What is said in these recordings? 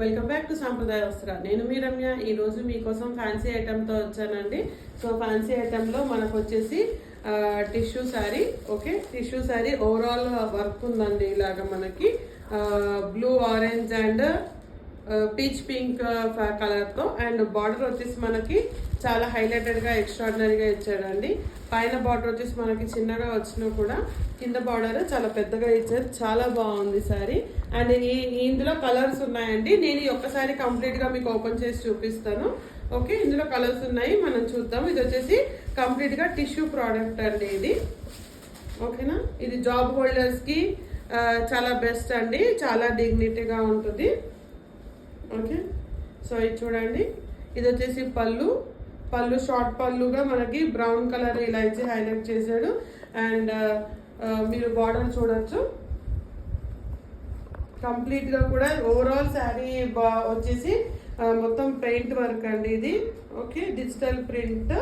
Welcome back to సాంప్రదాయ వస్త్ర. నేను మీ రమ్య. ఈరోజు మీకోసం ఫ్యాన్సీ ఐటెంతో వచ్చానండి. సో ఫ్యాన్సీ ఐటెంలో మనకు వచ్చేసి tissue sari. Okay, tissue sari overall work ఉందండి. ఇలాగ మనకి blue orange and peach pink కలర్తో అండ్ బార్డర్ వచ్చేసి మనకి చాలా హైలైటెడ్గా ఎక్స్ట్రాడినరీగా ఇచ్చాడండి. పైన బార్డర్ వచ్చేసి మనకి చిన్నగా వచ్చినా కూడా కింద బార్డర్ చాలా పెద్దగా ఇచ్చారు. చాలా బాగుంది సారీ. అండ్ ఇందులో కలర్స్ ఉన్నాయండి. నేను ఈ ఒక్కసారి కంప్లీట్గా మీకు ఓపెన్ చేసి చూపిస్తాను. ఓకే, ఇందులో కలర్స్ ఉన్నాయి, మనం చూద్దాం. ఇది వచ్చేసి కంప్లీట్గా టిష్యూ ప్రోడక్ట్ అండి ఇది. ఓకేనా, ఇది జాబ్ హోల్డర్స్కి చాలా బెస్ట్ అండి. చాలా డిగ్నిటీగా ఉంటుంది. ఓకే, సో ఇది చూడండి. ఇది వచ్చేసి పళ్ళు షార్ట్ పళ్ళుగా మనకి బ్రౌన్ కలర్ ఇలా ఇచ్చి హైలైట్ చేశాడు. అండ్ మీరు బార్డర్ చూడొచ్చు. కంప్లీట్గా కూడా ఓవరాల్ శారీ వచ్చేసి మొత్తం పెయింట్ వర్క్ అండి ఇది. Okay, digital print.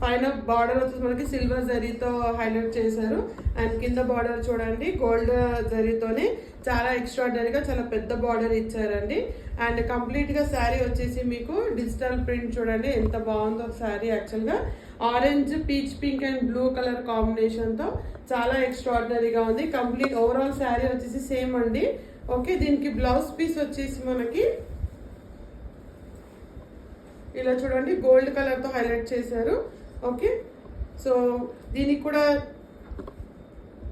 పైన బార్డర్ వచ్చేసి మనకి సిల్వర్ జరీతో హైలైట్ చేశారు. అండ్ కింద బార్డర్ చూడండి, గోల్డ్ జరీతోనే చాలా ఎక్స్ట్రాడనరీగా చాలా పెద్ద బార్డర్ ఇచ్చారండి. అండ్ కంప్లీట్గా శారీ వచ్చేసి మీకు డిజిటల్ ప్రింట్ చూడండి ఎంత బాగుందో శారీ. యాక్చువల్గా orange, peach pink and blue colour కాంబినేషన్తో చాలా ఎక్స్ట్రాడినరీగా ఉంది. కంప్లీట్ ఓవరాల్ శారీ వచ్చేసి సేమ్ అండి. ఓకే, దీనికి బ్లౌజ్ పీస్ వచ్చేసి మనకి ఇలా చూడండి గోల్డ్ కలర్తో హైలైట్ చేశారు. ఓకే, సో దీనికి కూడా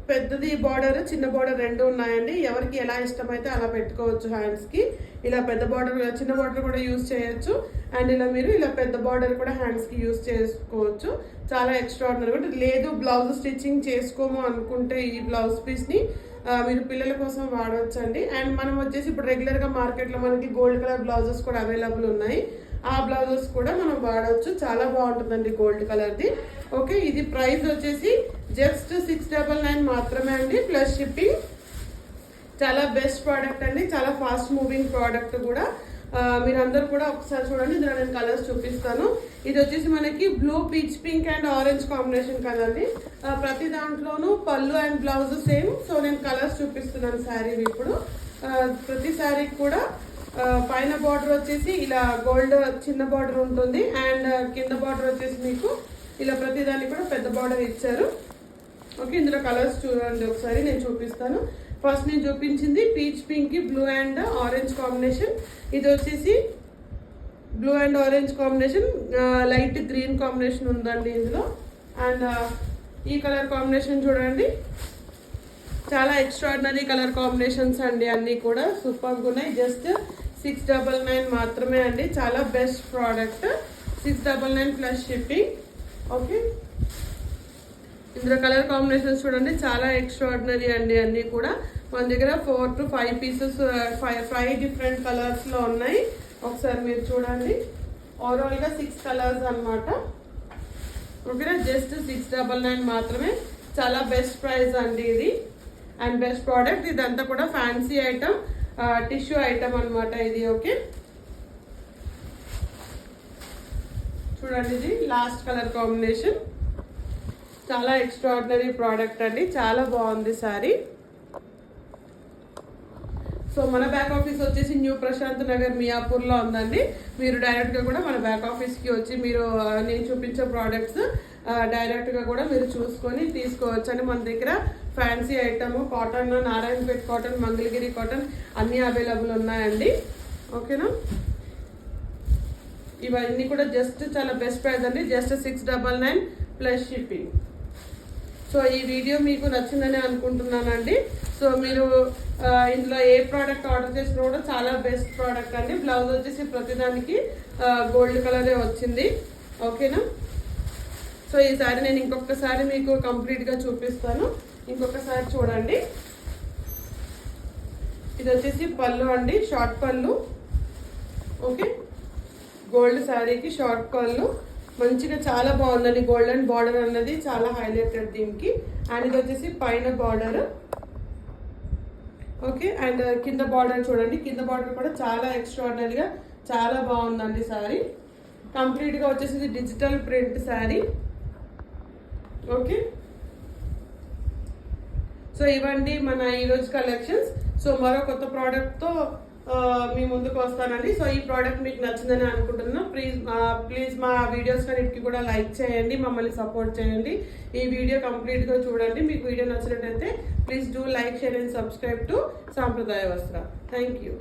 పెద్దది బార్డర్, చిన్న బార్డర్ రెండు ఉన్నాయండి. ఎవరికి ఎలా ఇష్టమైతే అలా పెట్టుకోవచ్చు. హ్యాండ్స్కి ఇలా పెద్ద బార్డర్, చిన్న బార్డర్ కూడా యూజ్ చేయొచ్చు. అండ్ ఇలా మీరు ఇలా పెద్ద బార్డర్ కూడా హ్యాండ్స్కి యూజ్ చేసుకోవచ్చు. చాలా ఎక్స్ట్రాడినరీ ఉంటుంది. లేదు బ్లౌజ్ స్టిచ్చింగ్ చేసుకోము అనుకుంటే ఈ బ్లౌజ్ పీస్ని మీరు పిల్లల కోసం వాడవచ్చండి. అండ్ మనం వచ్చేసి ఇప్పుడు రెగ్యులర్గా మార్కెట్లో మనకి గోల్డ్ కలర్ బ్లౌజెస్ కూడా అవైలబుల్ ఉన్నాయి. ఆ బ్లౌజెస్ కూడా మనం వాడవచ్చు. చాలా బాగుంటుందండి గోల్డ్ కలర్ది. ఓకే, ఇది ప్రైస్ వచ్చేసి జస్ట్ 699 మాత్రమే అండి, ప్లస్ షిప్పింగ్. చాలా బెస్ట్ ప్రోడక్ట్ అండి, చాలా ఫాస్ట్ మూవింగ్ ప్రోడక్ట్ కూడా. మీరందరూ కూడా ఒకసారి చూడండి. ఇందులో నేను కలర్స్ చూపిస్తాను. ఇది వచ్చేసి మనకి blue, peach pink and orange combination కదండి. ప్రతి దాంట్లోనూ పళ్ళు అండ్ బ్లౌజ్ సేమ్. సో నేను కలర్స్ చూపిస్తున్నాను శారీ ఇప్పుడు. ప్రతి శారీకి కూడా పైన బార్డర్ వచ్చేసి ఇలా గోల్డ్ చిన్న బార్డర్ ఉంటుంది. అండ్ కింద బార్డర్ వచ్చేసి మీకు ఇలా ప్రతి దానికి కూడా పెద్ద బార్డర్ ఇచ్చారు. ఓకే, ఇందులో కలర్స్ చూడండి ఒకసారి నేను చూపిస్తాను. ఫస్ట్ నేను చూపించింది peach pink blue and orange combination. ఇది వచ్చేసి blue and orange combination, light green combination ఉందండి ఇందులో. అండ్ ఈ కలర్ కాంబినేషన్ చూడండి, చాలా ఎక్స్ట్రాడినరీ కలర్ కాంబినేషన్స్ అండి. అన్నీ కూడా సూపర్గా ఉన్నాయి. జస్ట్ 699 మాత్రమే అండి. చాలా best product. 699 plus shipping. Okay, ఇందులో కలర్ కాంబినేషన్స్ చూడండి, చాలా ఎక్స్ట్రాడినరీ అండి. అన్నీ కూడా మన దగ్గర 4 to 5 పీసెస్ 5 డిఫరెంట్ కలర్స్లో ఉన్నాయి. ఒకసారి మీరు చూడండి. ఓవరాల్గా 6 కలర్స్ అనమాట. ఓకేనా, జస్ట్ 699 మాత్రమే. చాలా బెస్ట్ ప్రైస్ అండి ఇది అండ్ బెస్ట్ ప్రోడక్ట్. ఇదంతా కూడా ఫ్యాన్సీ ఐటమ్, టిష్యూ ఐటమ్ అనమాట ఇది. ఓకే, చూడండి ఇది లాస్ట్ కలర్ కాంబినేషన్. చాలా ఎక్స్ట్రాడినరీ ప్రోడక్ట్ అండి, చాలా బాగుంది సారీ. సో మన బ్యాక్ ఆఫీస్ వచ్చేసి న్యూ ప్రశాంత్ నగర్ మియాపూర్లో ఉందండి. మీరు డైరెక్ట్గా కూడా మన బ్యాక్ ఆఫీస్కి వచ్చి మీరు నేను చూపించే ప్రోడక్ట్స్ డైరెక్ట్గా కూడా మీరు చూసుకొని తీసుకోవచ్చు అండి. మన దగ్గర fancy item, cotton, Narayanpet cotton, Mangalagiri cotton అన్నీ అవైలబుల్ ఉన్నాయండి. ఓకేనా, ఇవన్నీ కూడా జస్ట్ చాలా బెస్ట్ ప్రైస్ అండి. Just 699 plus shipping. సో ఈ వీడియో మీకు నచ్చిందని అనుకుంటున్నానండి. సో మీరు ఇందులో ఏ ప్రోడక్ట్ ఆర్డర్ చేసినా కూడా చాలా బెస్ట్ ప్రోడక్ట్ అండి. బ్లౌజ్ వచ్చేసి ప్రతిదానికి గోల్డ్ కలరే వచ్చింది. ఓకేనా, సో ఈసారి నేను ఇంకొకసారి మీకు కంప్లీట్గా చూపిస్తాను. ఇంకొకసారి చూడండి. ఇది వచ్చేసి పళ్ళు అండి, షార్ట్ పళ్ళు. ఓకే, గోల్డ్ శారీకి షార్ట్ పళ్ళు మంచిగా చాలా బాగుందండి. గోల్డెన్ బార్డర్ అన్నది చాలా హైలైటెడ్ దీనికి. అండ్ ఇది వచ్చేసి పైన బార్డర్. ఓకే, అండ్ కింద బార్డర్ చూడండి. కింద బార్డర్ కూడా చాలా ఎక్స్ట్రాడినరీగా చాలా బాగుందండి శారీ. కంప్లీట్గా వచ్చేసి ఇది digital print sari. Okay, so ఇవ్వండి మన ఈరోజు కలెక్షన్స్. సో మరో కొత్త ప్రోడక్ట్తో మీ ముందుకు వస్తానండి. సో ఈ ప్రోడక్ట్ మీకు నచ్చిందని అనుకుంటున్నాను. ప్లీజ్ మా వీడియోస్ అన్నిటికీ కూడా లైక్ చేయండి, మమ్మల్ని సపోర్ట్ చేయండి. ఈ వీడియో కంప్లీట్గా చూడండి. మీకు వీడియో నచ్చినట్టయితే please do like, share and subscribe to సాంప్రదాయ వస్త్ర. Thank you.